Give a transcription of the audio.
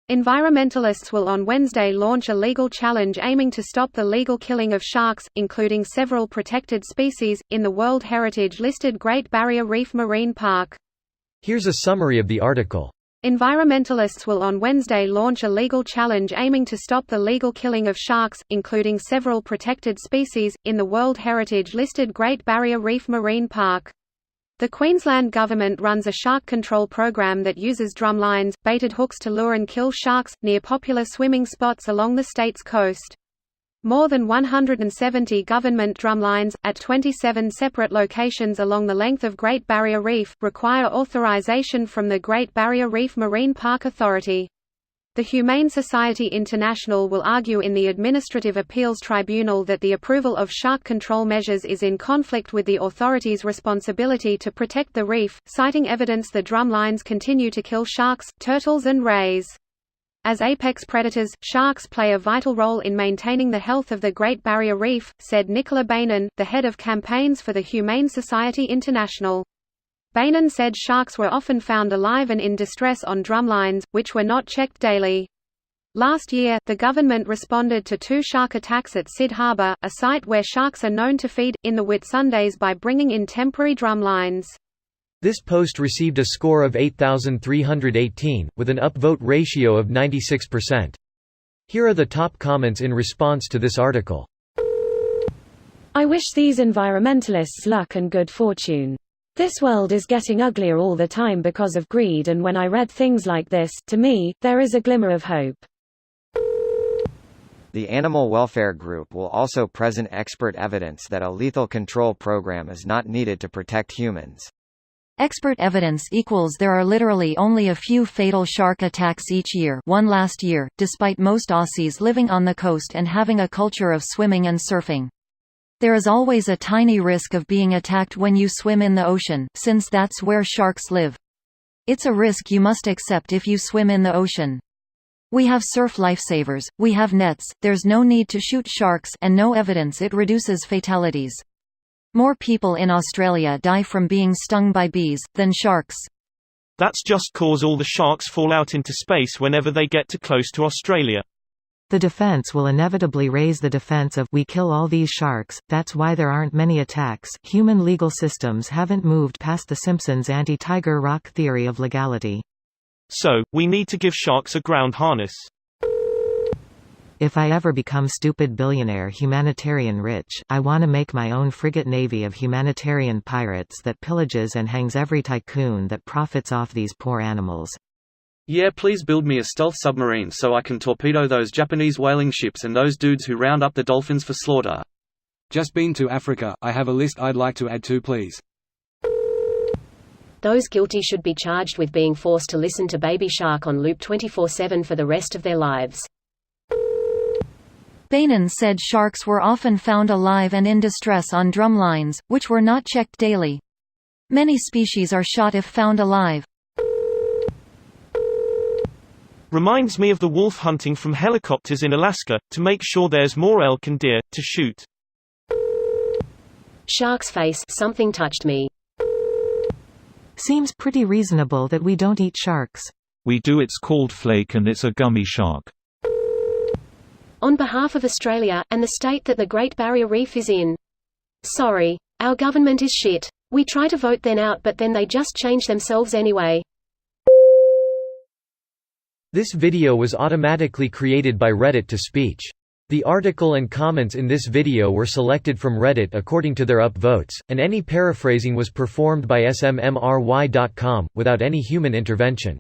Environmentalists will on Wednesday launch a legal challenge aiming to stop the legal killing of sharks, including several protected species, in the World Heritage-listed Great Barrier Reef Marine Park. Here's a summary of the article. Environmentalists will on Wednesday launch a legal challenge aiming to stop the legal killing of sharks, including several protected species, in the World Heritage-listed Great Barrier Reef Marine Park. The Queensland Government runs a shark control program that uses drumlines, baited hooks to lure and kill sharks, near popular swimming spots along the state's coast. More than 170 government drumlines, at 27 separate locations along the length of Great Barrier Reef, require authorization from the Great Barrier Reef Marine Park Authority. The Humane Society International will argue in the Administrative Appeals Tribunal that the approval of shark control measures is in conflict with the authority's responsibility to protect the reef, citing evidence the drumlines continue to kill sharks, turtles and rays. As apex predators, sharks play a vital role in maintaining the health of the Great Barrier Reef, said Nicola Bainan, the head of campaigns for the Humane Society International. Bainan said sharks were often found alive and in distress on drumlines, which were not checked daily. Last year, the government responded to 2 shark attacks at Syd Harbour, a site where sharks are known to feed, in the Whitsundays by bringing in temporary drumlines. This post received a score of 8,318, with an upvote ratio of 96%. Here are the top comments in response to this article. I wish these environmentalists luck and good fortune. This world is getting uglier all the time because of greed, and when I read things like this, to me, there is a glimmer of hope. The Animal Welfare Group will also present expert evidence that a lethal control program is not needed to protect humans. Expert evidence equals there are literally only a few fatal shark attacks each year, one last year, despite most Aussies living on the coast and having a culture of swimming and surfing. There is always a tiny risk of being attacked when you swim in the ocean, since that's where sharks live. It's a risk you must accept if you swim in the ocean. We have surf lifesavers, we have nets, there's no need to shoot sharks, and no evidence it reduces fatalities. More people in Australia die from being stung by bees, than sharks. That's just cause all the sharks fall out into space whenever they get too close to Australia. The defense will inevitably raise the defense of, we kill all these sharks, that's why there aren't many attacks. Human legal systems haven't moved past the Simpsons' anti-Tiger Rock theory of legality. So, we need to give sharks a ground harness. If I ever become stupid billionaire humanitarian rich, I wanna make my own frigate navy of humanitarian pirates that pillages and hangs every tycoon that profits off these poor animals. Yeah, please build me a stealth submarine so I can torpedo those Japanese whaling ships and those dudes who round up the dolphins for slaughter. Just been to Africa, I have a list I'd like to add to, please. Those guilty should be charged with being forced to listen to Baby Shark on loop 24/7 for the rest of their lives. Bainan said sharks were often found alive and in distress on drumlines, which were not checked daily. Many species are shot if found alive. Reminds me of the wolf hunting from helicopters in Alaska, to make sure there's more elk and deer to shoot. Shark's face, something touched me. Seems pretty reasonable that we don't eat sharks. We do. It's called flake and it's a gummy shark. On behalf of Australia, and the state that the Great Barrier Reef is in. Sorry. Our government is shit. We try to vote them out but then they just change themselves anyway. This video was automatically created by Reddit to speech. The article and comments in this video were selected from Reddit according to their upvotes, and any paraphrasing was performed by smmry.com, without any human intervention.